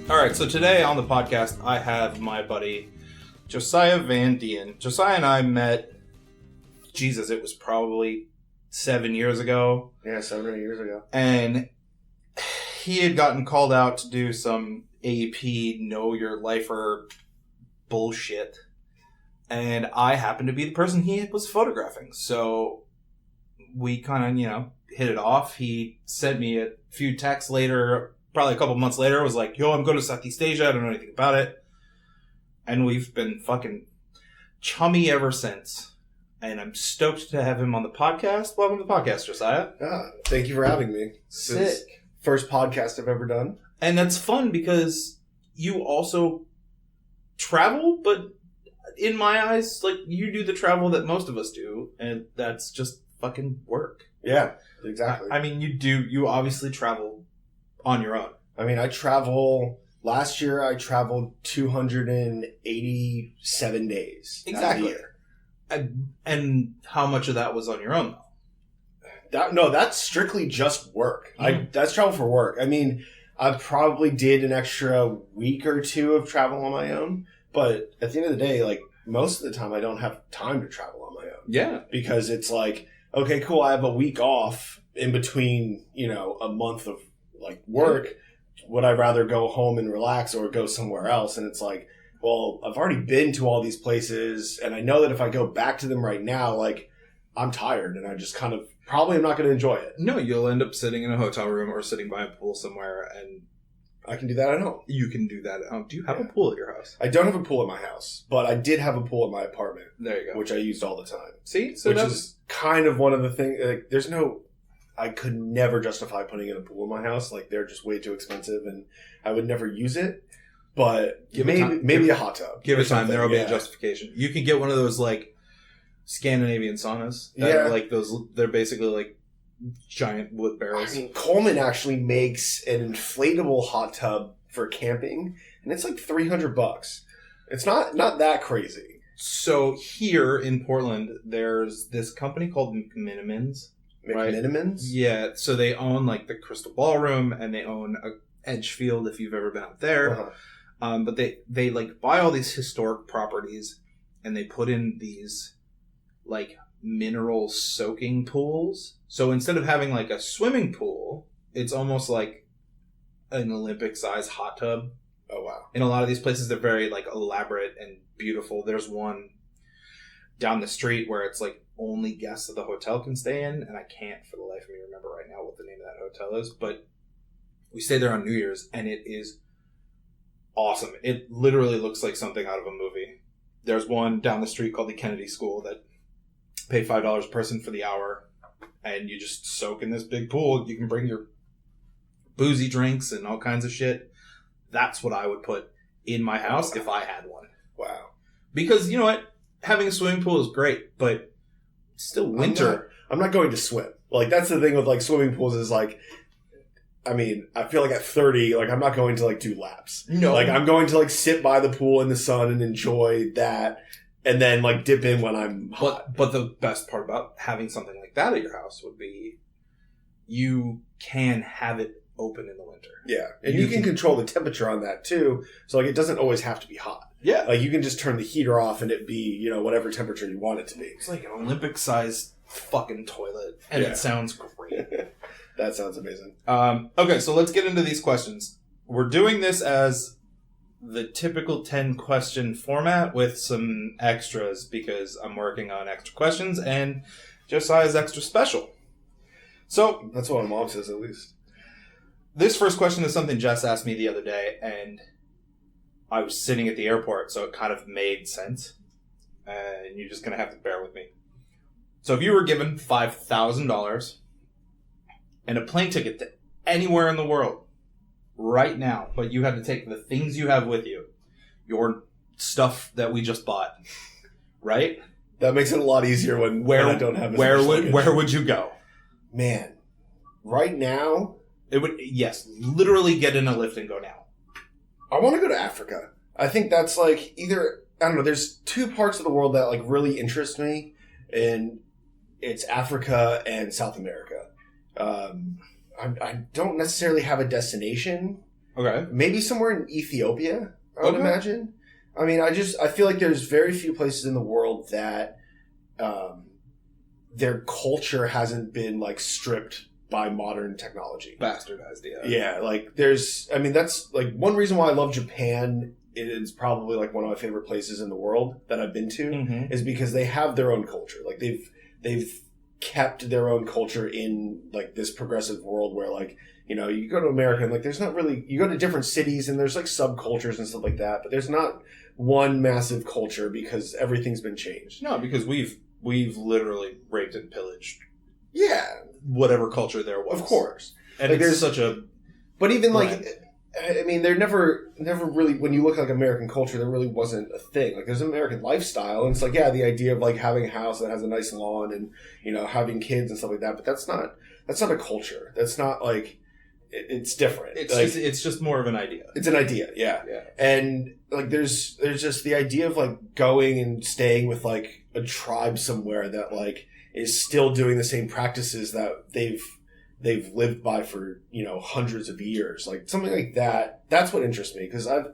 All right, so today on the podcast, I have my buddy Josiah Van Dien. Josiah and I met, Jesus, it was probably 7 years ago. Yeah, 7 or 8 years ago. And he had gotten called out to do some AP Know Your Lifer bullshit. And I happened to be the person he was photographing. So we kind of, hit it off. He sent me a few texts later, probably a couple months later, was like, yo, I'm going to Southeast Asia. I don't know anything about it. And we've been fucking chummy ever since. And I'm stoked to have him on the podcast. Welcome to the podcast, Josiah. Thank you for having me. Sick. First podcast I've ever done. And that's fun because you also travel, but in my eyes, like, you do the travel that most of us do, and that's just fucking work. Yeah, exactly. I mean, you obviously travel on your own. I mean, last year I traveled 287 days. Exactly. And how much of that was on your own, though? That's strictly just work. Mm-hmm. That's travel for work. I mean, I probably did an extra week or two of travel on my own, but at the end of the day, like, most of the time I don't have time to travel on my own. Yeah. Because it's like, okay, cool, I have a week off in between, a month of, like, work. Would I rather go home and relax or go somewhere else? And it's like, well, I've already been to all these places, and I know that if I go back to them right now, like, I'm tired, and I just kind of probably am not going to enjoy it. No, you'll end up sitting in a hotel room or sitting by a pool somewhere, and I can do that at home. You can do that at home. Do you have a pool at your house? I don't have a pool at my house, but I did have a pool at my apartment. There you go. Which I used all the time. See? So which is kind of one of the things, like, I could never justify putting in a pool in my house. Like, they're just way too expensive, and I would never use it. But maybe a hot tub. Give it time. There will be a justification. You can get one of those, like, Scandinavian saunas. Are like those. They're basically like giant wood barrels. I mean, Coleman actually makes an inflatable hot tub for camping, and it's like $300. It's not that crazy. So here in Portland, there's this company called McMinimans. McMinimans? Right? Yeah. So they own, like, the Crystal Ballroom, and they own Edgefield, if you've ever been out there. Uh-huh. But they like buy all these historic properties, and they put in these, like, mineral soaking pools. So instead of having, like, a swimming pool, it's almost like an Olympic size hot tub. Oh, wow. In a lot of these places, they're very, like, elaborate and beautiful. There's one down the street where it's like only guests of the hotel can stay in, and I can't for the life of me remember right now what the name of that hotel is, but we stayed there on New Year's, and it is awesome. It literally looks like something out of a movie. There's one down the street called the Kennedy School that pay $5 a person for the hour, and you just soak in this big pool. You can bring your boozy drinks and all kinds of shit. That's what I would put in my house if I had one. Wow. Because, you know what? Having a swimming pool is great, but it's still winter. I'm not going to swim. Like, that's the thing with, like, swimming pools is, like, I mean, I feel like at 30, like, I'm not going to, like, do laps. No. Like, I'm going to, like, sit by the pool in the sun and enjoy that, and then, like, dip in when I'm hot. But the best part about having something like that at your house would be you can have it open in the winter. Yeah. And you can control the temperature on that, too. So, like, it doesn't always have to be hot. Yeah. Like, you can just turn the heater off and it be, whatever temperature you want it to be. It's like an Olympic-sized fucking toilet, and It sounds great. That sounds amazing. Okay, so let's get into these questions. We're doing this as the typical 10-question format with some extras because I'm working on extra questions, and Josiah's extra special. So that's what my mom says, at least. This first question is something Jess asked me the other day, and I was sitting at the airport, so it kind of made sense. And you're just going to have to bear with me. So if you were given $5,000 and a plane ticket to anywhere in the world right now, but you had to take the things you have with you, your stuff that we just bought, right? That makes it a lot easier when I don't have as much luggage. Where would you go? Man, right now, literally get in a lift and go now. I want to go to Africa. I think that's like either, I don't know, there's two parts of the world that like really interest me, and it's Africa and South America. I don't necessarily have a destination. Okay. Maybe somewhere in Ethiopia, I would imagine. I mean, I feel like there's very few places in the world that their culture hasn't been like stripped by modern technology. Bastardized, yeah. Yeah, like that's like one reason why I love Japan. It's probably like one of my favorite places in the world that I've been to is because they have their own culture. Like they've kept their own culture in like this progressive world where like, you know, you go to America and like there's not really, you go to different cities and there's like subcultures and stuff like that, but there's not one massive culture because everything's been changed. No, because we've literally raped and pillaged. Yeah. Whatever culture there was. Of course. And like, there's such a... But even like, I mean, there never really, when you look at like American culture, there really wasn't a thing. Like there's an American lifestyle and it's like, yeah, the idea of like having a house that has a nice lawn and, you know, having kids and stuff like that, but that's not a culture. That's not like, it's different. It's just more of an idea. It's an idea, yeah. And like there's just the idea of like going and staying with like a tribe somewhere that like is still doing the same practices that they've lived by for, you know, hundreds of years. Like something like that. That's what interests me because I've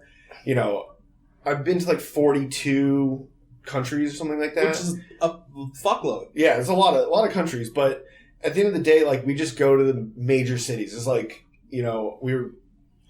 been to like 42 countries or something like that. Which is a fuckload. Yeah, it's a lot of countries, but at the end of the day, like we just go to the major cities. It's like, you know,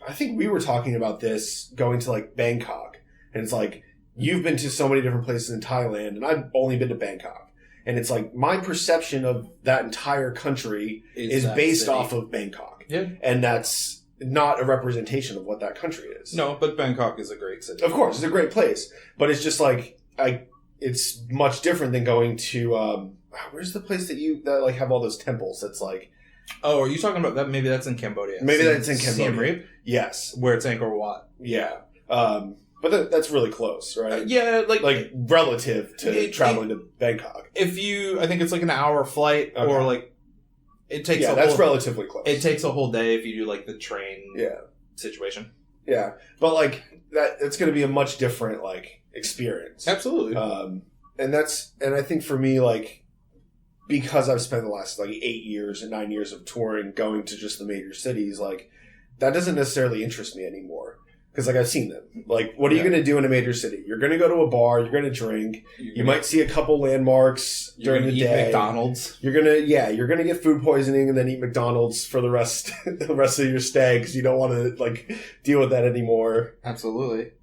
I think we were talking about this going to like Bangkok, and it's like you've been to so many different places in Thailand, and I've only been to Bangkok, and it's like my perception of that entire country is based off of Bangkok, and that's not a representation of what that country is. No, but Bangkok is a great city. Of course, it's a great place, but it's just like it's much different than going to where's the place that like have all those temples? That's like. Oh, are you talking about that? Maybe that's in Cambodia. Maybe that's in Cambodia. Siem Reap? Yes. Where it's Angkor Wat. Yeah. But that's really close, right? Yeah, like relative to traveling to Bangkok. I think it's like an hour flight, or like it takes. Yeah, that's relatively close. It takes a whole day if you do like the train. Situation. Yeah, but like it's going to be a much different like experience. Absolutely. And I think for me like. Because I've spent the last like 8 years and 9 years of touring, going to just the major cities, like that doesn't necessarily interest me anymore. Because like I've seen them. Like, what are you going to do in a major city? You're going to go to a bar. You're going to drink. You might see a couple landmarks during the day. Eat McDonald's. You're gonna get food poisoning and then eat McDonald's for the rest of your stay because you don't want to like deal with that anymore. Absolutely.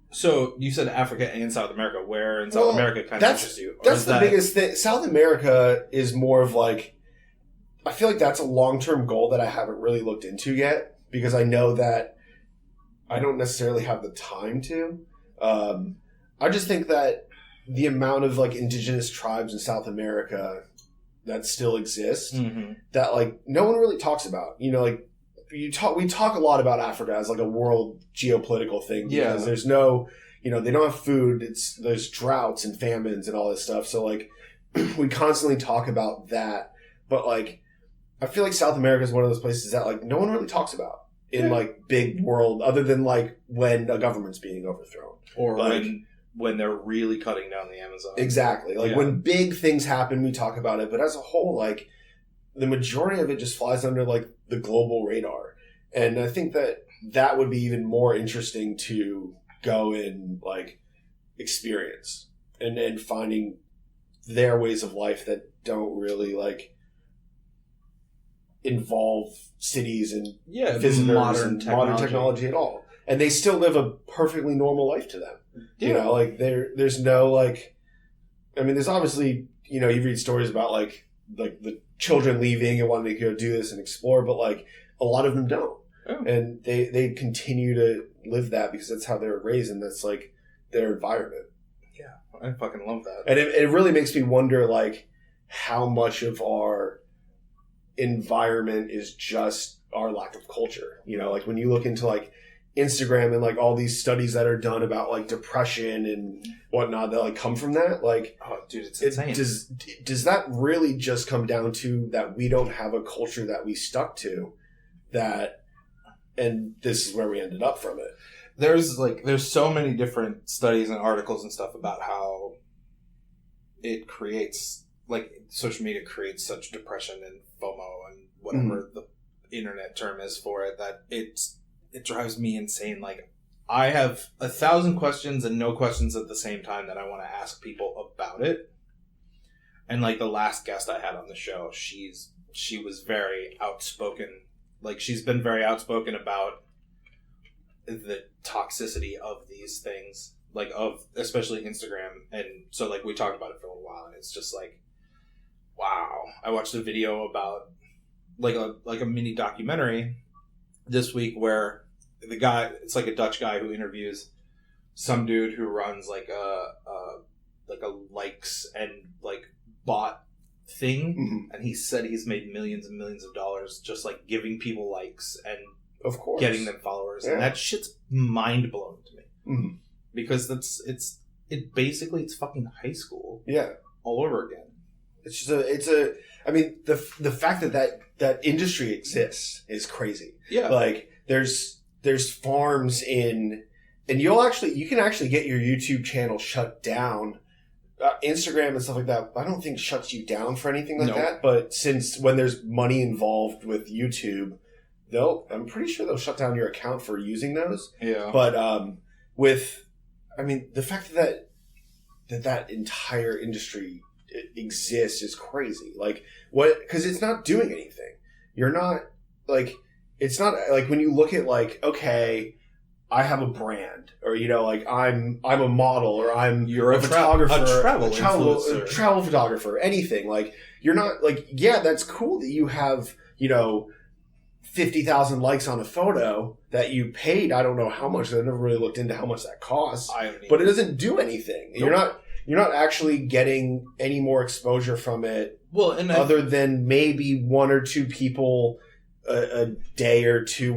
So you said Africa and South America. Where in South America kind of interests you? That's the biggest thing. South America is more of like, I feel like that's a long-term goal that I haven't really looked into yet because I know that I don't necessarily have the time to. I just think that the amount of like indigenous tribes in South America that still exist that like no one really talks about. You know, like we talk a lot about Africa as like a world geopolitical thing because there's no, you know, they don't have food. There's droughts and famines and all this stuff. So like we constantly talk about that, but like I feel like South America is one of those places that like no one really talks about in like big world other than like when a government's being overthrown or like, when they're really cutting down the Amazon. Exactly. Like when big things happen, we talk about it, but as a whole, like the majority of it just flies under like the global radar. And I think that would be even more interesting to go and like experience and finding their ways of life that don't really like involve cities and visitors and modern technology at all. And they still live a perfectly normal life to them. Yeah. You know, like there's no like, I mean, there's obviously, you know, you read stories about like the children leaving and wanting to go do this and explore, but like a lot of them don't. Oh. And they continue to live that because that's how they were raised and that's like their environment. Yeah. I fucking love that. And it really makes me wonder like how much of our environment is just our lack of culture. You know, like when you look into like Instagram and like all these studies that are done about like depression and whatnot that like come from that, like, oh dude, it's insane. Does that really just come down to that we don't have a culture that we stuck to, that, and this is where we ended up from it. There's so many different studies and articles and stuff about how it creates, like, social media creates such depression and FOMO and whatever the internet term is for it, that it's it drives me insane. Like, I have 1,000 questions and no questions at the same time that I want to ask people about it. And like the last guest I had on the show, she was very outspoken. Like, she's been very outspoken about the toxicity of these things, like of especially Instagram. And so like we talked about it for a little while, and it's just like, wow. I watched a video about like a mini documentary this week where the guy, it's like a Dutch guy who interviews some dude who runs like a likes and like bot thing. Mm-hmm. And he said he's made millions and millions of dollars just like giving people likes and of course getting them followers. Yeah. And that shit's mind blowing to me. Mm-hmm. Because it's fucking high school. Yeah. All over again. It's just I mean, the fact that industry exists is crazy. Yeah. Like there's farms in, and you can actually get your YouTube channel shut down. Instagram and stuff like that, I don't think shuts you down for anything like that. But since when there's money involved with YouTube, I'm pretty sure they'll shut down your account for using those. Yeah. But the fact that entire industry exists is crazy. Like what? Because it's not doing anything. You're not like, it's not like when you look at like, okay, I have a brand, or like I'm a model, or you're a photographer, a travel photographer, anything. Like you're not like, yeah, that's cool that you have 50,000 likes on a photo that you paid. I don't know how much. I never really looked into how much that costs, but it doesn't do anything. Nope. You're not actually getting any more exposure from it. Well, and other than maybe one or two people a day or two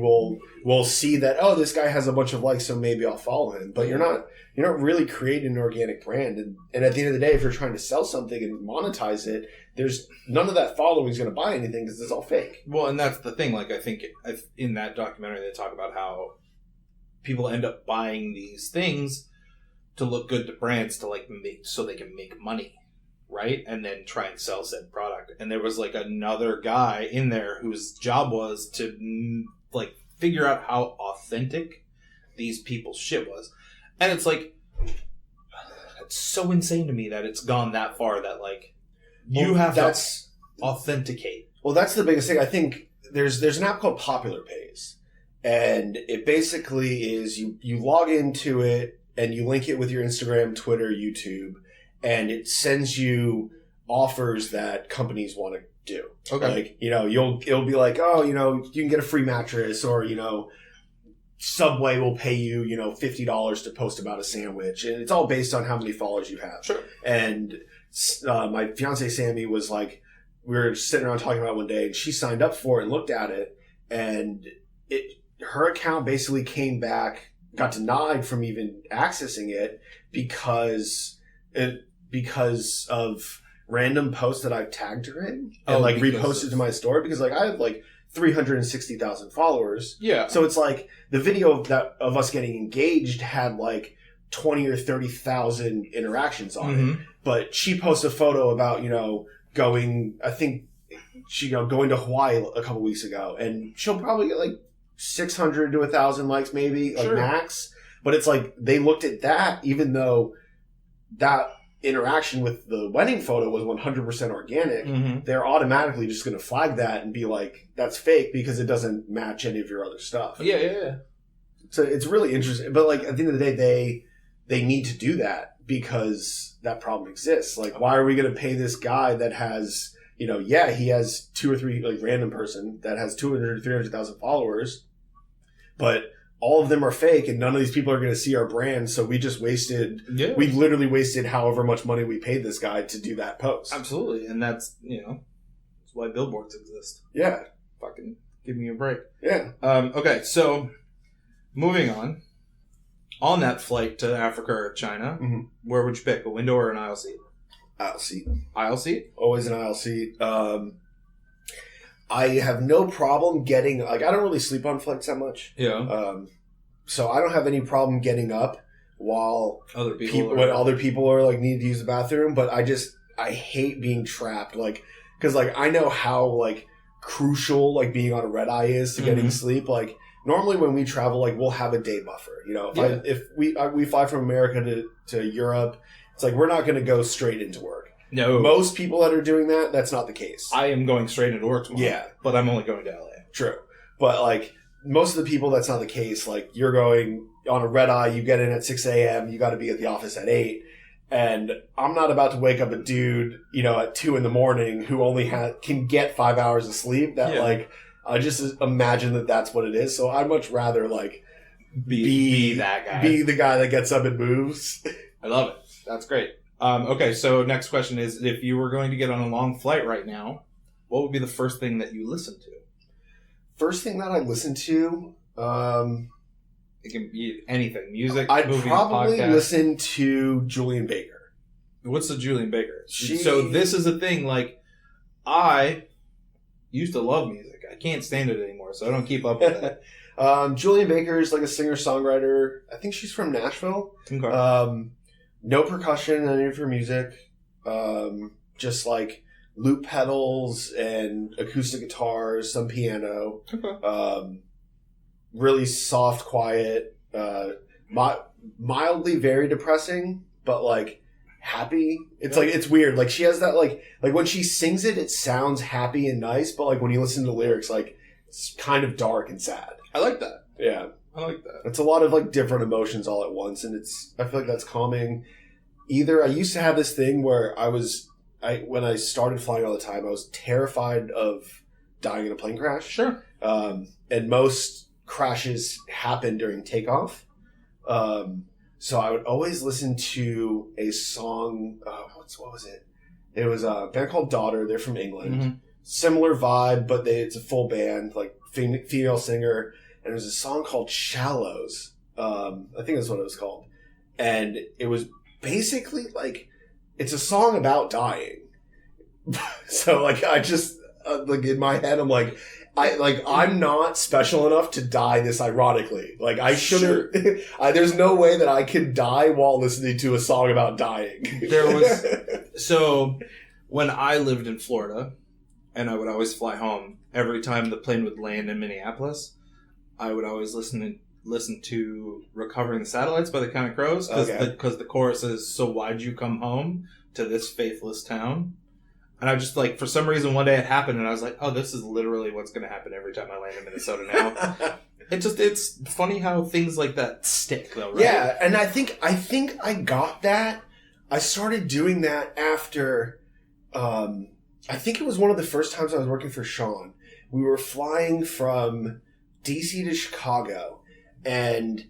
will see that, oh, this guy has a bunch of likes, so maybe I'll follow him. But you're not really creating an organic brand. And at the end of the day, if you're trying to sell something and monetize it, there's none of that following is going to buy anything because it's all fake. Well, and that's the thing. Like, I think in that documentary, they talk about how people end up buying these things to look good to brands to like make, so they can make money. Right? And then try and sell said product. And there was like another guy in there whose job was to like figure out how authentic these people's shit was. And it's like, it's so insane to me that it's gone that far that like you have to authenticate. Well, that's the biggest thing. I think there's an app called Popular Pays. And it basically is you log into it and you link it with your Instagram, Twitter, YouTube, and it sends you offers that companies want to do. Okay. Like, it'll be like, oh, you can get a free mattress, or, Subway will pay you, $50 to post about a sandwich. And it's all based on how many followers you have. Sure. And my fiance, Sammy, was like, we were sitting around talking about it one day, and she signed up for it and looked at it, and her account basically came back, got denied from even accessing it because of random posts that I've tagged her in and reposted to my story, because like I have like 360,000 followers. Yeah. So it's like the video of us getting engaged had like 20 or 30,000 interactions on it. But she posted a photo about, going to Hawaii a couple weeks ago, and she'll probably get like 600 to 1,000 likes maybe, like max. But it's like they looked at that, even though that interaction with the wedding photo was 100% organic, they're automatically just going to flag that and be like, that's fake because it doesn't match any of your other stuff. Yeah. So it's really interesting. But like at the end of the day, they need to do that because that problem exists. Like, why are we going to pay this guy that has, he has two or three, like random person that has 200 or 300,000 followers, but all of them are fake, and none of these people are going to see our brand. So we just we literally wasted however much money we paid this guy to do that post. Absolutely. And that's why billboards exist. Yeah. Fucking give me a break. Yeah. Okay. So moving on that flight to Africa or China, where would you pick, a window or an aisle seat? Aisle seat. Aisle seat? Always an aisle seat. I have no problem getting, like, I don't really sleep on flights that much. Yeah. So I don't have any problem getting up while other people are like need to use the bathroom. But I hate being trapped, like, because like I know how like crucial like being on a red eye is to getting sleep. Like normally when we travel, like we'll have a day buffer. You know, if we fly from America to Europe, it's like we're not going to go straight into work. No. Most people that are doing that, that's not the case. I am going straight into work tomorrow. Yeah. But I'm only going to LA. True. But, like, most of the people, that's not the case. Like, you're going on a red eye, you get in at 6 a.m., you got to be at the office at 8. And I'm not about to wake up a dude, you know, at 2 in the morning who only can get 5 hours of sleep. Like, I just imagine that that's what it is. So I'd much rather, like, be that guy. Be the guy that gets up and moves. I love it. That's great. Okay, so next question is, if you were going to get on a long flight right now, what would be the first thing that you listen to? First thing that I listen to? It can be anything. Music, I'd movies, probably podcast. Listen to Julian Baker. What's the Julian Baker? So this is a thing, like, I used to love music. I can't stand it anymore, so I don't keep up with it. Julian Baker is like a singer-songwriter. I think she's from Nashville. Okay. No percussion in any of her music. Just like loop pedals and acoustic guitars, some piano. Okay. Really soft, quiet, mildly very depressing, but like happy. It's like, it's weird. Like she has that like when she sings it, it sounds happy and nice, but like when you listen to the lyrics, like it's kind of dark and sad. I like that. Yeah. I like that. It's a lot of like different emotions all at once, and I feel like that's calming. Either I used to have this thing where when I started flying all the time, I was terrified of dying in a plane crash. Sure. And most crashes happen during takeoff. So I would always listen to a song. What was it? It was a band called Daughter. They're from England. Mm-hmm. Similar vibe, but it's a full band, like female singer. And there's a song called Shallows. I think that's what it was called. And it was basically like, it's a song about dying. So like, I just, like in my head, I'm like, I'm not special enough to die this ironically. Like I shouldn't, sure. There's no way that I could die while listening to a song about dying. So when I lived in Florida and I would always fly home, every time the plane would land in Minneapolis, I would always listen to Recovering the Satellites by the Counting Crows because the chorus is, so why'd you come home to this faithless town? And I just like, for some reason one day it happened and I was like, oh, this is literally what's going to happen every time I land in Minnesota now. It's funny how things like that stick though, right? Yeah, and I think I got that. I started doing that after, I think it was one of the first times I was working for Shawn. We were flying from DC to Chicago, and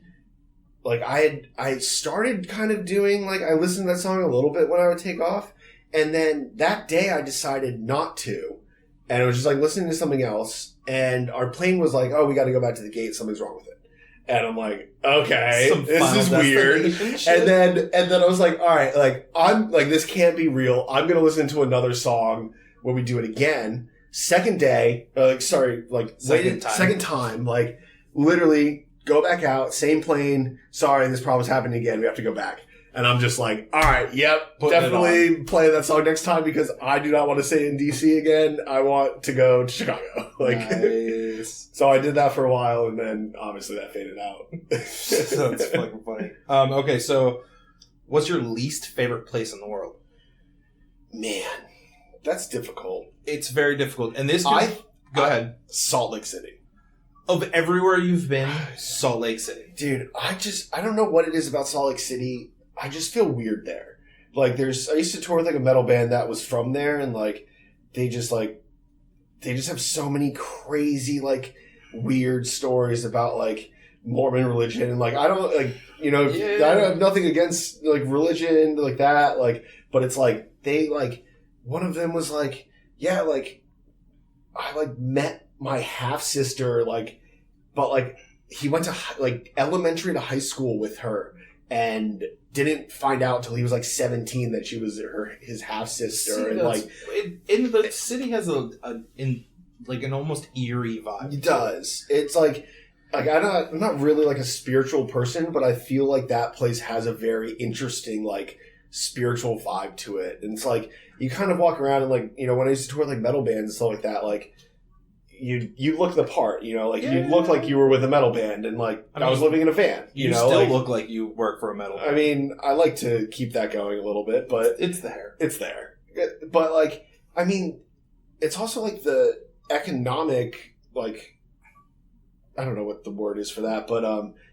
like I started kind of doing, like, I listened to that song a little bit when I would take off, and then that day I decided not to, and it was just like listening to something else, and our plane was like, oh, we got to go back to the gate, something's wrong with it. And I'm like, okay, this is weird. And then I was like, all right, like I'm like, this can't be real. I'm gonna listen to another song when we do it again. Second day, second time, like literally go back out, same plane. Sorry, this problem's happening again. We have to go back. And I'm just like, all right, yep, definitely play that song next time because I do not want to stay in DC again. I want to go to Chicago. Like, nice. So I did that for a while, and then obviously that faded out. That's fucking funny. Okay, so what's your least favorite place in the world? Man, that's difficult. It's very difficult. And this go ahead. Salt Lake City. Of everywhere you've been, Salt Lake City. Dude, I don't know what it is about Salt Lake City. I just feel weird there. Like I used to tour with like a metal band that was from there, and like they just have so many crazy like weird stories about like Mormon religion, and like I don't like, you know, I don't have nothing against like religion like that, like, but it's like they like, one of them was like, yeah, like I like met my half sister, like, but like he went to like elementary to high school with her and didn't find out till he was like 17 that she was his half sister. And like in the city has an almost eerie vibe. It does. It's like I'm not really like a spiritual person, but I feel like that place has a very interesting like spiritual vibe to it. And it's like you kind of walk around and like, you know, when I used to tour with like metal bands and stuff like that, like you look the part, you know, like Yeah. you look like you were with a metal band, and like I was living in a van. You know, still like, look like you work for a metal band. I mean, I like to keep that going a little bit, but it's there. It's there. But like, I mean, it's also like the economic, like, I don't know what the word is for that, but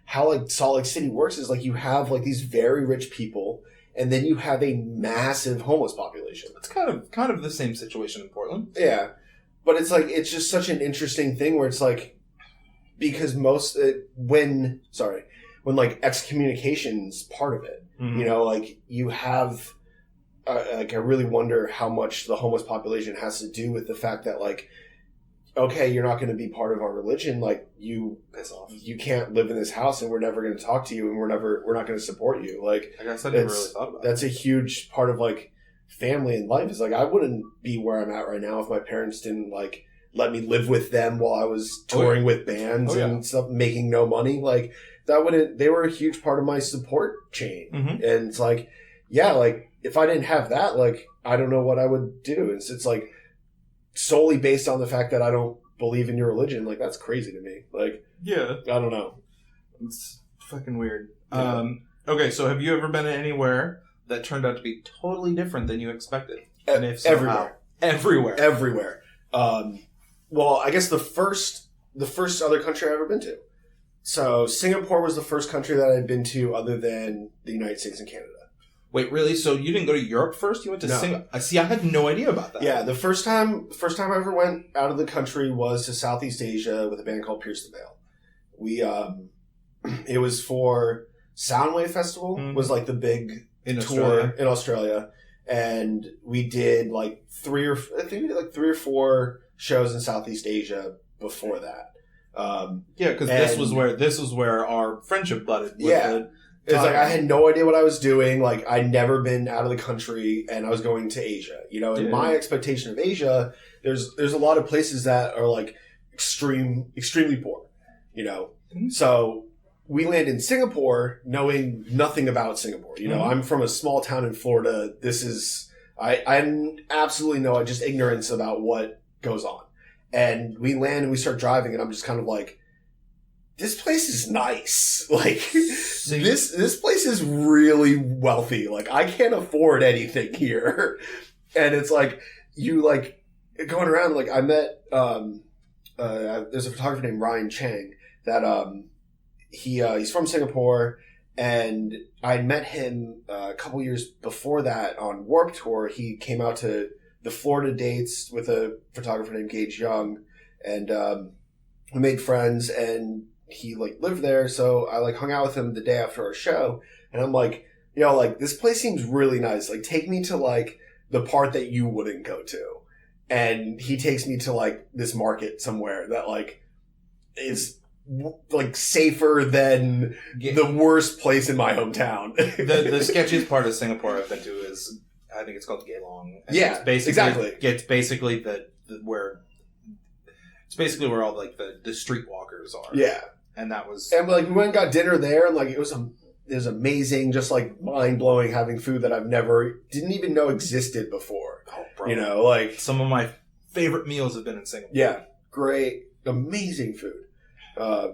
how like Salt Lake City works is like you have like these very rich people, and then you have a massive homeless population. It's kind of the same situation in Portland. Yeah, but it's like it's just such an interesting thing where it's like because when like excommunication's part of it, Mm-hmm. you know, like you have. Like I really wonder how much the homeless population has to do with the fact that like, okay, you're not going to be part of our religion. Like you piss off. You can't live in this house, and we're never going to talk to you, and we're not going to support you. Like I guess I never really thought about that's a huge part of like family and life. Is like I wouldn't be where I'm at right now if my parents didn't like let me live with them while I was touring with bands and stuff, making no money. Like that wouldn't. They were a huge part of my support chain, and it's like, yeah, like. If I didn't have that, like, I don't know what I would do. It's like solely based on the fact that I don't believe in your religion. Like, that's crazy to me. Like, yeah, I don't know. It's fucking weird. Yeah. Okay, so have you ever been anywhere that turned out to be totally different than you expected? And if so, everywhere. how? Everywhere. Well, I guess the first other country I've ever been to. So Singapore was the first country that I'd been to other than the United States and Canada. Wait, really? So you didn't go to Europe first? You went to Singapore? See, I had no idea about that. Yeah, the first time I ever went out of the country was to Southeast Asia with a band called Pierce the Veil. We, it was for Soundwave Festival, was like the big tour in Australia. And we did like three or four shows in Southeast Asia before that. Yeah, because this was where our friendship budded. It's like I had no idea what I was doing. Like I'd never been out of the country, and I was going to Asia. You know, and my expectation of Asia, there's a lot of places that are like extremely poor. You know, so we land in Singapore knowing nothing about Singapore. You know, I'm from a small town in Florida. This is I absolutely know just ignorance about what goes on. And we land and we start driving, and I'm just kind of like, this place is nice. Like, this place is really wealthy. Like, I can't afford anything here. And it's like, you like, going around, like, I met, there's a photographer named Ryan Chang that, he's from Singapore, and I met him a couple years before that on Warped Tour. He came out to the Florida dates with a photographer named Gage Young, and, we made friends, and he like lived there, so I like hung out with him the day after our show, and I'm like, you know, like this place seems really nice. Like take me to like the part that you wouldn't go to, and he takes me to like this market somewhere that like is like safer than the worst place in my hometown. the sketchiest part of Singapore I've been to is I think it's called Geelong. Yeah, exactly. It's basically where where all like the streetwalkers are. Yeah. And that was... And, like, we went and got dinner there, and, like, it was amazing, just, like, mind-blowing having food that didn't even know existed before. Oh, bro. You know, like... Some of my favorite meals have been in Singapore. Yeah. Great. Amazing food. But,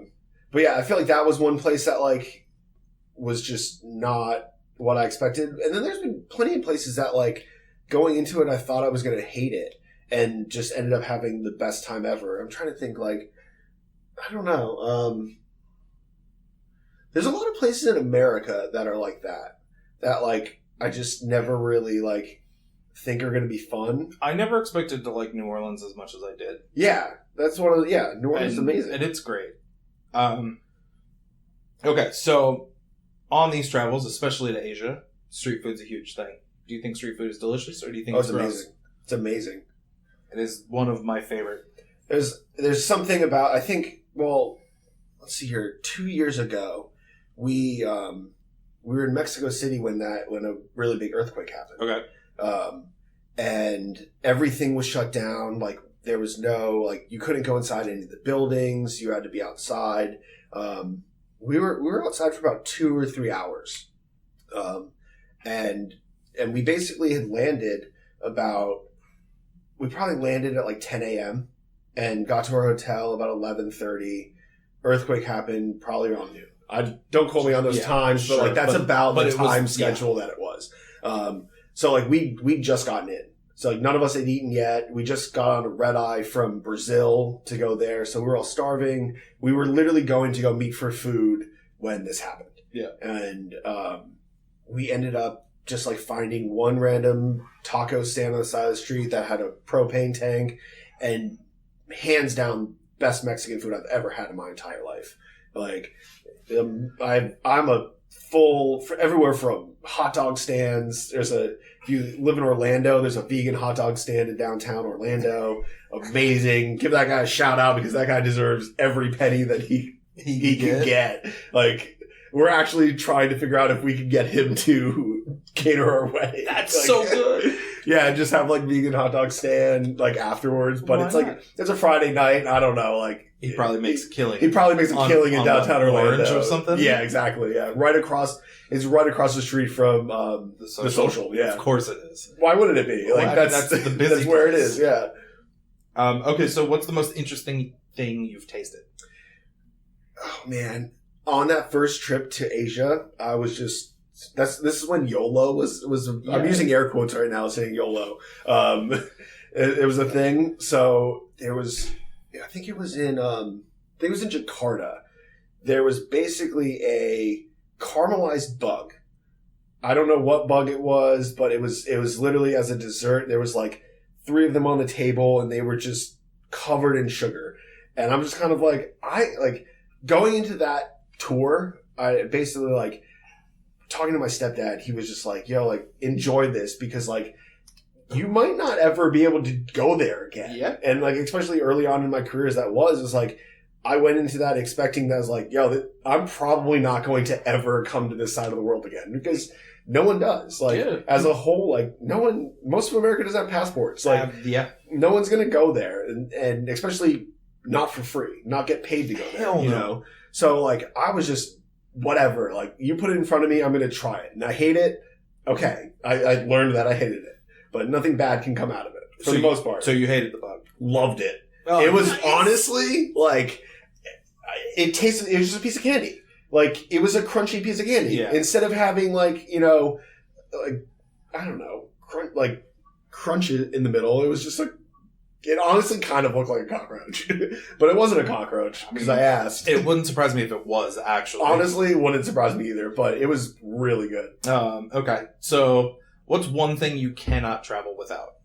yeah, I feel like that was one place that, like, was just not what I expected. And then there's been plenty of places that, like, going into it, I thought I was going to hate it, and just ended up having the best time ever. I'm trying to think, like... I don't know. There's a lot of places in America that are like that. That, like, I just never really, like, think are going to be fun. I never expected to like New Orleans as much as I did. Yeah. That's one of the... Yeah, New Orleans is amazing. And it's great. Okay, so on these travels, especially to Asia, street food's a huge thing. Do you think street food is delicious, or do you think it's gross? Amazing. It's amazing. It is one of my favorite. There's something about... I think... Well, let's see here. 2 years ago, we were in Mexico City when a really big earthquake happened. Okay. And everything was shut down. Like there was no you couldn't go inside any of the buildings. You had to be outside. We were outside for about 2 or 3 hours, and we basically had landed we probably landed at like 10 a.m. and got to our hotel about 11:30. Earthquake happened probably around noon. Don't quote me on those times, but like that's about the time schedule that it was. So like we'd just gotten in. So like none of us had eaten yet. We just got on a red eye from Brazil to go there. So we were all starving. We were literally going to go meet for food when this happened. Yeah. And we ended up just like finding one random taco stand on the side of the street that had a propane tank, and hands down best Mexican food I've ever had in my entire life. Like I'm a full everywhere from hot dog stands. If you live in Orlando, there's a vegan hot dog stand in downtown Orlando. Amazing. Give that guy a shout out because that guy deserves every penny that he can get. Like, we're actually trying to figure out if we can get him to cater our wedding. That's like, so good. Yeah, just have like vegan hot dog stand like afterwards. But Why it's like not? it's a Friday night. I don't know. Like He probably makes a killing. He probably makes a killing in downtown Orlando Orange or something. Yeah, exactly. Yeah, it's right across the street from the social. Yeah, of course it is. Why wouldn't it be? Like that's the busy. That's where it is. Yeah. Okay, so what's the most interesting thing you've tasted? Oh man, on that first trip to Asia, I was just. This is when YOLO was. Yeah. I'm using air quotes right now, saying YOLO. It was a thing. So there was. I think it was in Jakarta. There was basically a caramelized bug. I don't know what bug it was, but it was literally as a dessert. There was like 3 of them on the table, and they were just covered in sugar. And I'm just kind of like, going into that tour, I basically like talking to my stepdad. He was just like, yo, like enjoy this because like you might not ever be able to go there again. Yeah. And like, especially early on in my career as that was like, I went into that expecting that I was like, yo, I'm probably not going to ever come to this side of the world again because no one does. Like as a whole, like most of America doesn't have passports. Like no one's going to go there and especially not for free, not get paid to go there, Hell no. You know? So like, I was just whatever, like you put it in front of me, I'm going to try it. And I hate it. Okay. I learned that I hated it, but nothing bad can come out of it for the most part. So you hated the bug. Loved it. Oh, it was nice. Honestly like, it was just a piece of candy. Like it was a crunchy piece of candy. Yeah. Instead of having like, you know, like, I don't know, crunch it in the middle. It was just like, it honestly kind of looked like a cockroach, but it wasn't a cockroach because I asked. It wouldn't surprise me if it was actually. Honestly, it wouldn't surprise me either, but it was really good. Okay. So what's one thing you cannot travel without?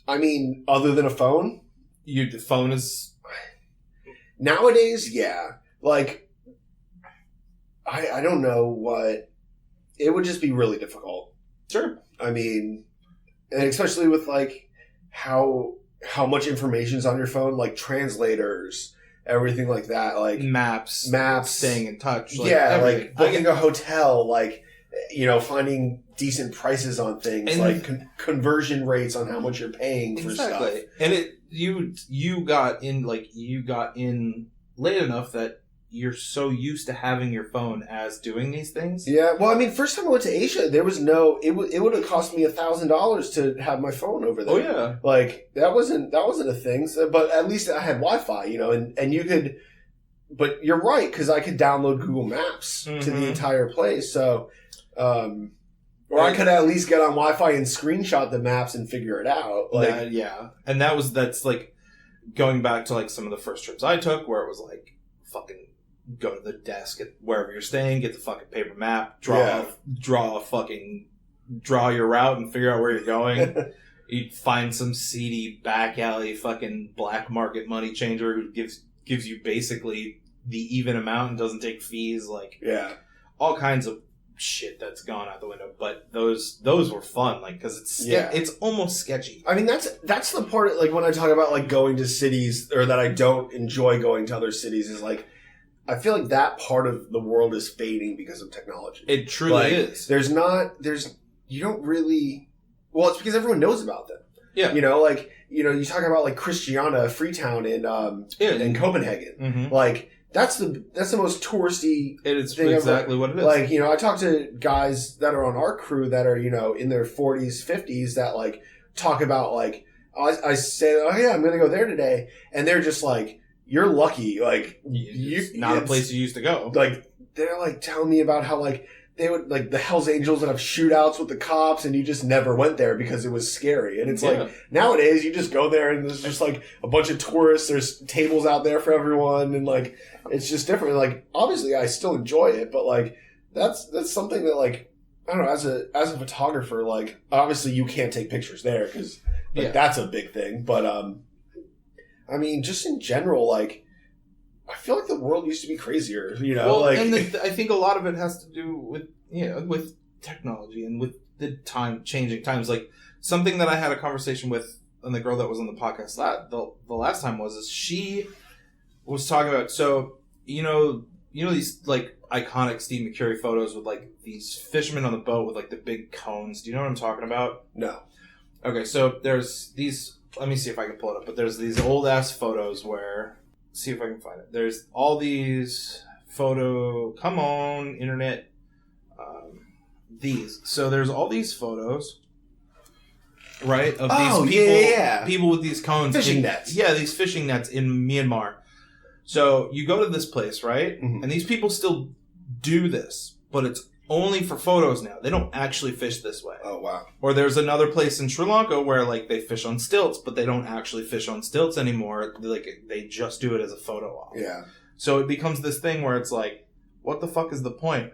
I mean, other than a phone? The phone is... Nowadays, yeah. Like, I don't know what... It would just be really difficult. Sure. I mean, and especially with, like, how much information's on your phone, like translators, everything like that. Like Maps. Staying in touch. Like, yeah, everything. Like booking a hotel, like, you know, finding decent prices on things, and like conversion rates on how much you're paying for stuff. And you got in late enough that you're so used to having your phone as doing these things. Yeah, well, I mean, first time I went to Asia, there was no. It would have cost me $1,000 to have my phone over there. Oh yeah, like that wasn't a thing. So, but at least I had Wi-Fi, you know, and you could. But you're right because I could download Google Maps to the entire place. So. Or I could at least get on Wi-Fi and screenshot the maps and figure it out. Like, yeah. And that's like going back to like some of the first trips I took where it was like fucking go to the desk at wherever you're staying, get the fucking paper map, draw your route and figure out where you're going. You'd find some seedy back alley fucking black market money changer who gives you basically the even amount and doesn't take fees. Like all kinds of shit that's gone out the window, but those were fun, like because it's almost sketchy. I mean, that's the part. Like when I talk about like going to cities, or that I don't enjoy going to other cities, is like I feel like that part of the world is fading because of technology. It truly is. You don't really. Well, it's because everyone knows about them. Yeah, you know, like you talk about like Christiania, Freetown in Copenhagen, like. That's the most touristy thing exactly what it is. Like, you know, I talk to guys that are on our crew that are, you know, in their 40s, 50s that, like, talk about, like, I say, oh yeah, I'm going to go there today. And they're just like, you're lucky. Like, it's not a place you used to go. Like, they're like telling me about how like they would like the Hells Angels would have shootouts with the cops and you just never went there because it was scary. And it's like nowadays you just go there and there's just like a bunch of tourists. There's tables out there for everyone. And like, it's just different. Like, obviously I still enjoy it, but like, that's something that like, I don't know, as a photographer, like obviously you can't take pictures there because like that's a big thing. But I mean, just in general, like I feel like the world used to be crazier, you know. Well, like, and I think a lot of it has to do with with technology and with the changing times. Like something that I had a conversation with, and the girl that was on the podcast the last time is she was talking about. So you know these like iconic Steve McCurry photos with like these fishermen on the boat with like the big cones. Do you know what I'm talking about? No. Okay, so there's these. Let me see if I can pull it up. But there's these old ass photos where. See if I can find it. There's all these come on, internet. These. So there's all these photos, right? Of these people, people with these cones. Fishing nets. Yeah, these fishing nets in Myanmar. So you go to this place, right? Mm-hmm. And these people still do this, but it's only for photos now. They don't actually fish this way. Oh, wow. Or there's another place in Sri Lanka where like they fish on stilts, but they don't actually fish on stilts anymore. Like they just do it as a photo op. Yeah. So it becomes this thing where it's like, what the fuck is the point?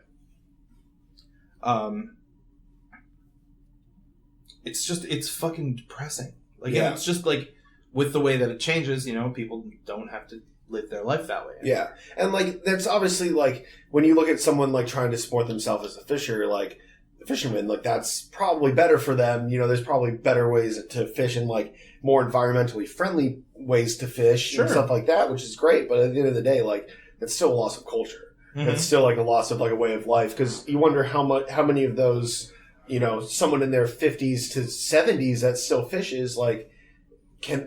It's fucking depressing. Like, and it's just like with the way that it changes, you know, people don't have to live their life that way. Yeah. And like that's obviously like when you look at someone like trying to support themselves as a fisher, like the fisherman, like that's probably better for them. You know, there's probably better ways to fish and like more environmentally friendly ways to fish and stuff like that, which is great. But at the end of the day, like it's still a loss of culture. Mm-hmm. It's still like a loss of like a way of life because you wonder how many of those, you know, someone in their 50s to 70s that still fishes, like,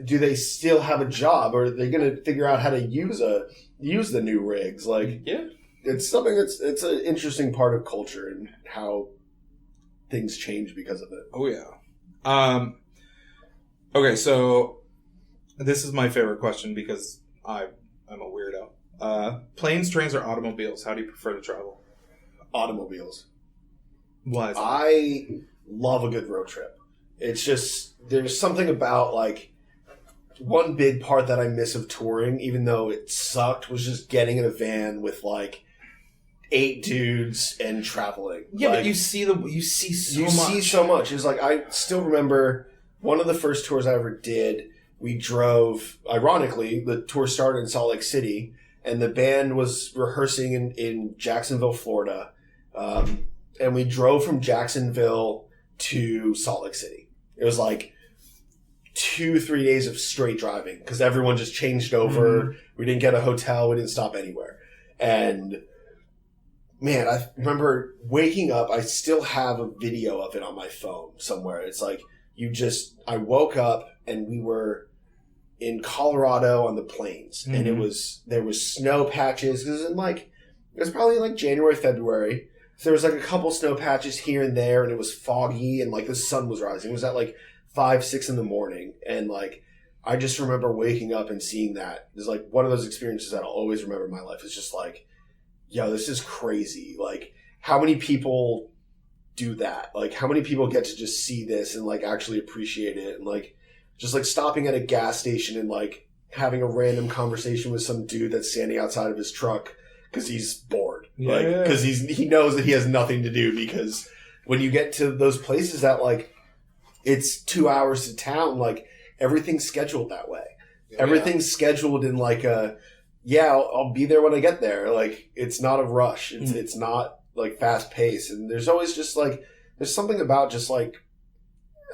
do they still have a job, or are they going to figure out how to use the new rigs? Like, it's something it's an interesting part of culture and how things change because of it. Oh yeah. Okay, so this is my favorite question because I'm a weirdo. Planes, trains, or automobiles? How do you prefer to travel? Automobiles. Why is that? I love a good road trip. It's just there's something about like. One big part that I miss of touring, even though it sucked, was just getting in a van with like 8 dudes and traveling. Yeah, like, but you see so much. You see so much. It's like I still remember one of the first tours I ever did. We drove. Ironically, the tour started in Salt Lake City, and the band was rehearsing in Jacksonville, Florida, and we drove from Jacksonville to Salt Lake City. It was like 2-3 days of straight driving because everyone just changed over. Mm-hmm. We didn't get a hotel. We didn't stop anywhere. And man, I remember waking up. I still have a video of it on my phone somewhere. It's like I woke up and we were in Colorado on the plains, mm-hmm. and there was snow patches. It was probably like January, February. So there was like a couple snow patches here and there, and it was foggy and like the sun was rising. It was at like 5-6 in the morning, and like I just remember waking up and seeing that. It's like one of those experiences that I'll always remember in my life. It's just like, yo, this is crazy. Like, how many people do that? Like, how many people get to just see this and like actually appreciate it? And like just like stopping at a gas station and like having a random conversation with some dude that's standing outside of his truck because he's bored. Like, because he knows that he has nothing to do. Because when you get to those places that like it's 2 hours to town, like everything's scheduled that way. Yeah. Everything's scheduled in like I'll be there when I get there. Like it's not a rush. It's not like fast paced. And there's always just like, there's something about just like,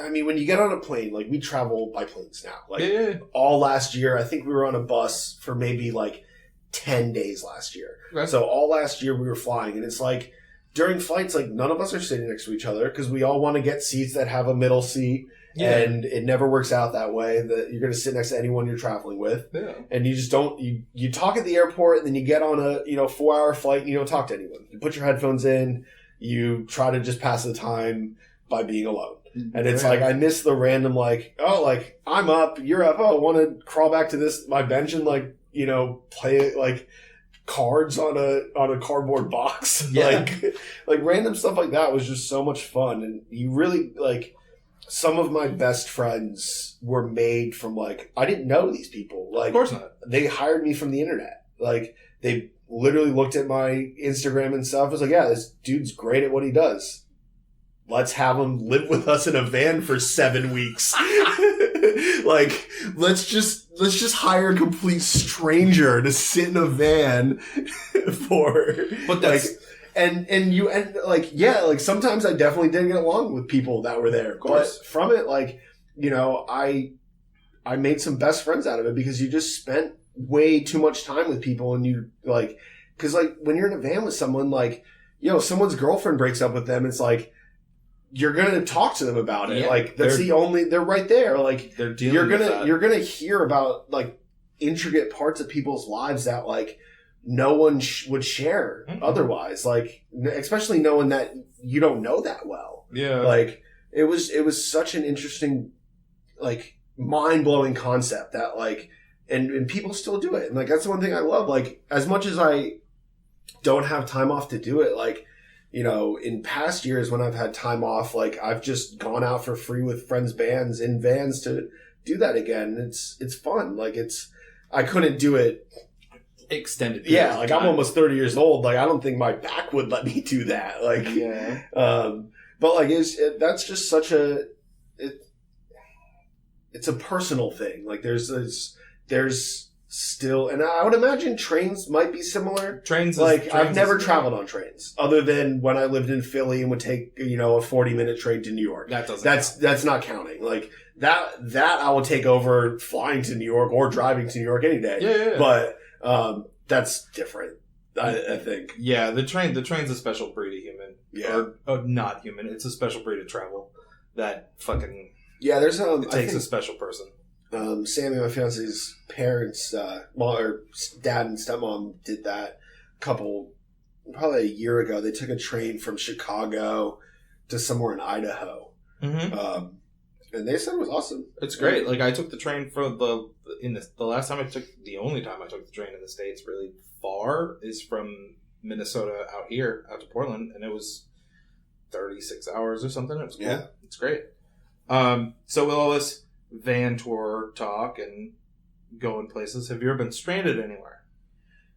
I mean, when you get on a plane, like we travel by planes now. Like all last year, I think we were on a bus for maybe like 10 days last year. Right. So all last year we were flying, and it's like, during flights, like none of us are sitting next to each other because we all want to get seats that have a middle seat, and it never works out that way. That you're going to sit next to anyone you're traveling with, and you just don't. You talk at the airport, and then you get on a 4-hour flight, and you don't talk to anyone. You put your headphones in, you try to just pass the time by being alone. And it's like, I miss the random, like, oh, like, I'm up, you're up, oh, I want to crawl back to my bench and, like, you know, play, like, cards on a cardboard box. Yeah. Like random stuff like that was just so much fun. And you really, like, some of my best friends were made from, like, I didn't know these people. Like, of course not. They hired me from the internet. Like, they literally looked at my Instagram and stuff. I was like, yeah, this dude's great at what he does. Let's have him live with us in a van for 7 weeks. Like, let's just hire a complete stranger to sit in a van for, but that's, like, sometimes I definitely didn't get along with people that were there. But from it, like, you know, I made some best friends out of it because you just spent way too much time with people, and you, like, because, like, when you're in a van with someone, like, you know, someone's girlfriend breaks up with them, it's like, you're going to talk to them about it. Yeah, like, they're right there. Like, you're going to hear about, like, intricate parts of people's lives that, like, no one would share otherwise. Like, especially knowing that you don't know that well. Yeah. Like, it was such an interesting, like, mind-blowing concept that, like, and people still do it. And, like, that's the one thing I love. Like, as much as I don't have time off to do it, like, you know, in past years when I've had time off, like, I've just gone out for free with friends' bands in vans to do that again. It's fun. Like, I couldn't do it extended. Yeah, like, I'm almost 30 years old. Like, I don't think my back would let me do that. Like, yeah. But, like, that's just such it's a personal thing. Like, there's still, and I would imagine trains might be similar. I've never traveled on trains other than when I lived in Philly and would take, you know, a 40-minute train to New York. That's not counting. Like, that I will take over flying to New York or driving to New York any day. Yeah. But that's different, I think. Yeah, the train's a special breed of human. Yeah. Or not human. It's a special breed of travel that fucking... Yeah, there's it takes a special person. Sammy, my fiance's parents, or dad and stepmom did that probably a year ago. They took a train from Chicago to somewhere in Idaho. Mm-hmm. And they said it was awesome. It's great. Like, I took the train for the only time I took the train in the States really far is from Minnesota out to Portland, and it was 36 hours or something. It was cool. Yeah. It's great. So with all this van tour talk and going places, have you ever been stranded anywhere?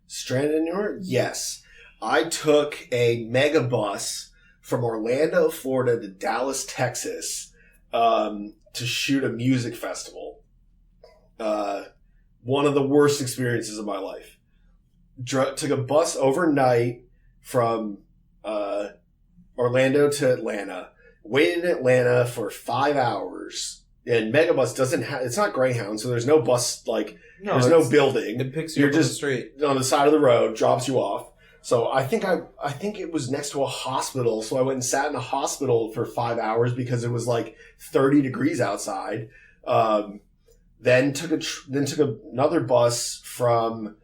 Stranded anywhere? Yes. I took a mega bus from Orlando, Florida to Dallas, Texas, to shoot a music festival. One of the worst experiences of my life. Took a bus overnight from Orlando to Atlanta. Waited in Atlanta for 5 hours. And Megabus doesn't have... It's not Greyhound, so there's no bus, like... there's no building. It picks you up on the street. On the side of the road, drops you off. So I think it was next to a hospital, so I went and sat in a hospital for 5 hours because it was like 30 degrees outside. Then took another bus from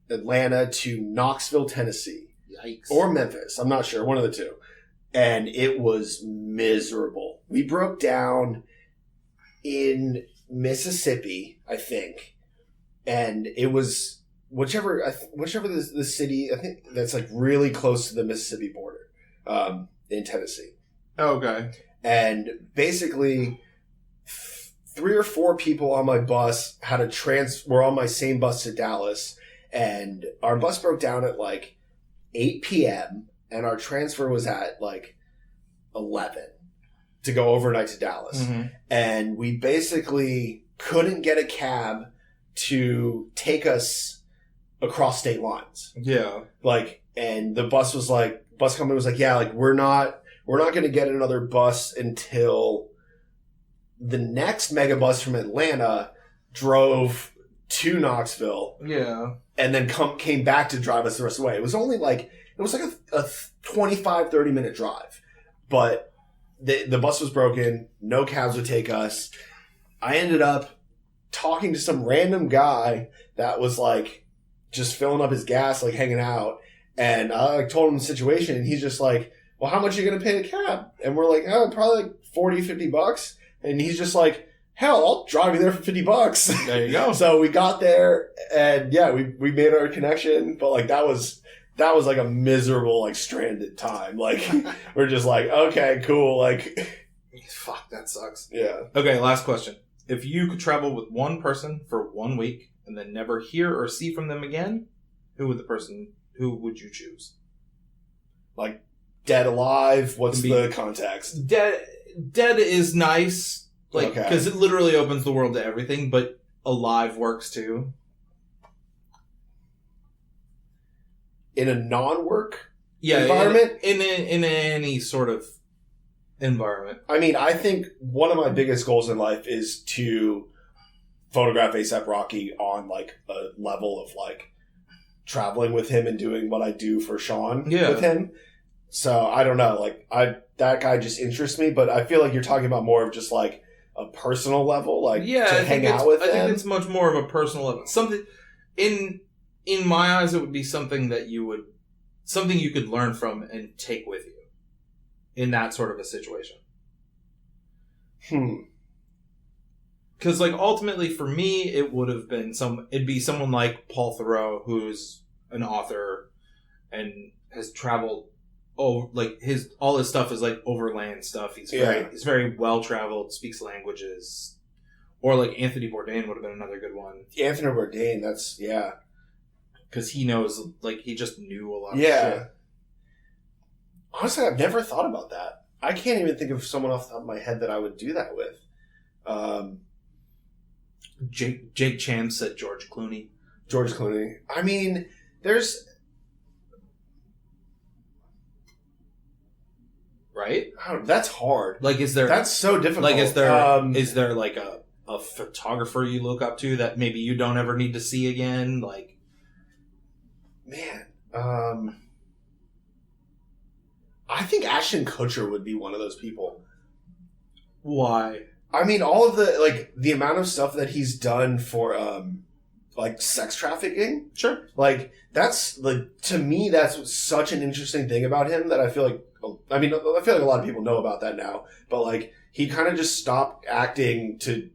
Atlanta to Knoxville, Tennessee. Yikes. Or Memphis. I'm not sure. One of the two. And it was miserable. We broke down in Mississippi, I think. And it was whichever the city, I think that's like really close to the Mississippi border, in Tennessee. Okay. And basically 3 or 4 people on my bus were on my same bus to Dallas, and our bus broke down at like 8 p.m. and our transfer was at like 11 to go overnight to Dallas. Mm-hmm. And we basically couldn't get a cab to take us across state lines. Yeah. Like, and the bus company was like, yeah, like we're not going to get another bus until the next megabus from Atlanta drove to Knoxville. Yeah. And then came back to drive us the rest of the way. It was like a 25, 30 minute drive. But the bus was broken. No cabs would take us. I ended up talking to some random guy that was like just filling up his gas, like hanging out. And I told him the situation, and he's just like, well, how much are you going to pay the cab? And we're like, oh, probably like $40-$50. And he's just like, hell, I'll drive you there for $50. There you go. So we got there, and yeah, we made our connection. But like that was like a miserable, like stranded time. Like we're just like, okay, cool. Like, fuck, that sucks. Yeah. Okay, last question. If you could travel with one person for 1 week and then never hear or see from them again, who would you choose? Like dead, alive. What's Can be- the context? Dead is nice, like, Okay. because it literally opens the world to everything. But alive works too. In a non-work environment, in any sort of environment. I mean, I think one of my biggest goals in life is to photograph A$AP Rocky on like a level of like traveling with him and doing what I do for Shawn with him. So I don't know, like that guy just interests me, but I feel like you're talking about more of just like a personal level, like to hang out with him. I think it's much more of a personal level. Something in my eyes, it would be something that you could learn from and take with you in that sort of a situation. Because like ultimately for me, it would have been it'd be someone like Paul Theroux, who's an author and has traveled. Oh, like all his stuff is like overland stuff. He's very well traveled, speaks languages. Or like Anthony Bourdain would have been another good one. Anthony Bourdain, because he knows, like, he just knew a lot of shit. Honestly, I've never thought about that. I can't even think of someone off the top of my head that I would do that with. Jake Chan said George Clooney. George Clooney. I mean, there's... Right? That's hard. Like, that's so difficult. Like, is there like a photographer you look up to that maybe you don't ever need to see again? Like, man, I think Ashton Kutcher would be one of those people. Why? I mean, all of the amount of stuff that he's done for, like, sex trafficking. Sure. Like, that's, like, to me, that's such an interesting thing about him that I feel like, I mean, I feel like a lot of people know about that now, but, like, he kind of just stopped acting to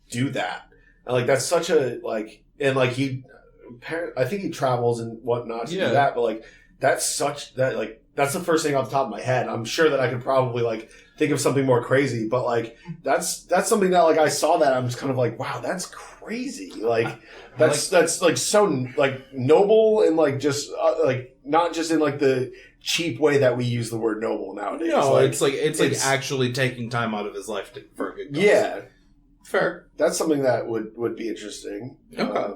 do that. And, like, that's such a, like, and, like, I think he travels and whatnot to do that, but, like, that's the first thing off the top of my head. I'm sure that I could probably, like, think of something more crazy, but, like, that's something that, like, I saw that I'm just kind of like, wow, that's crazy. Like, that's like so, like, noble and, like, just, like, not just in, like, the cheap way that we use the word noble nowadays. No, it's like actually taking time out of his life for a good cause. Yeah. Fair. That's something that would be interesting. Okay.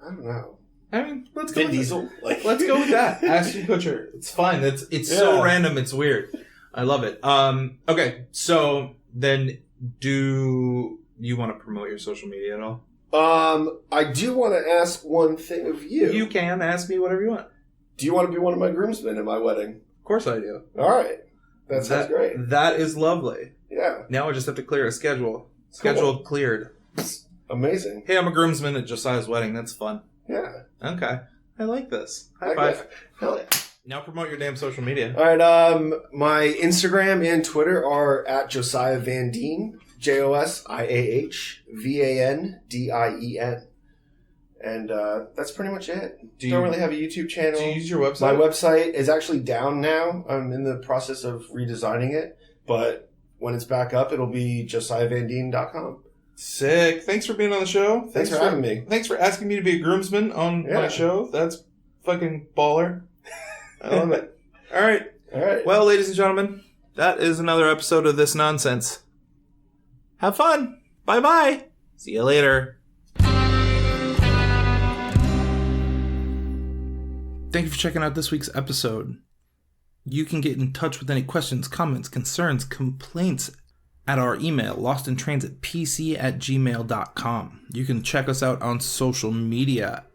I don't know. I mean, let's go Vin Diesel. Like, let's go with that. Ashton Kutcher. It's fine. It's so random. It's weird. I love it. Okay. So then, do you want to promote your social media at all? I do want to ask one thing of you. You can ask me whatever you want. Do you want to be one of my groomsmen at my wedding? Of course I do. All right. That sounds great. That is lovely. Yeah. Now I just have to clear a schedule. Schedule cleared. Amazing. Hey, I'm a groomsman at Josiah's wedding. That's fun. Yeah. Okay. I like this. High five. Hell yeah. Now promote your damn social media. All right. My Instagram and Twitter are at Josiah Van Dien. JosiahVandien. And that's pretty much it. Don't really have a YouTube channel. Do you use your website? My website is actually down now. I'm in the process of redesigning it. But when it's back up, it'll be josiahvandien.com. Sick. Thanks for being on the show. Thanks for having me. Thanks for asking me to be a groomsman on my show. That's fucking baller. I love it. All right. Well, ladies and gentlemen, that is another episode of This Nonsense. Have fun. Bye-bye. See you later. Thank you for checking out this week's episode. You can get in touch with any questions, comments, concerns, complaints at our email, lostintransitpc@gmail.com. You can check us out on social media.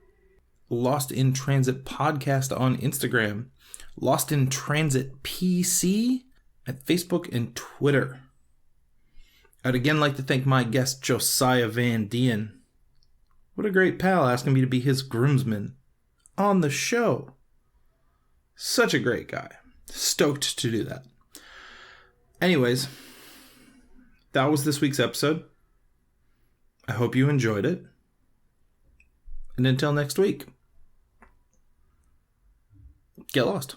Lost in Transit Podcast on Instagram. Lost in Transit PC at Facebook and Twitter. I'd again like to thank my guest, Josiah Van Dien. What a great pal asking me to be his groomsman on the show. Such a great guy. Stoked to do that. Anyways, that was this week's episode. I hope you enjoyed it. And until next week, get lost.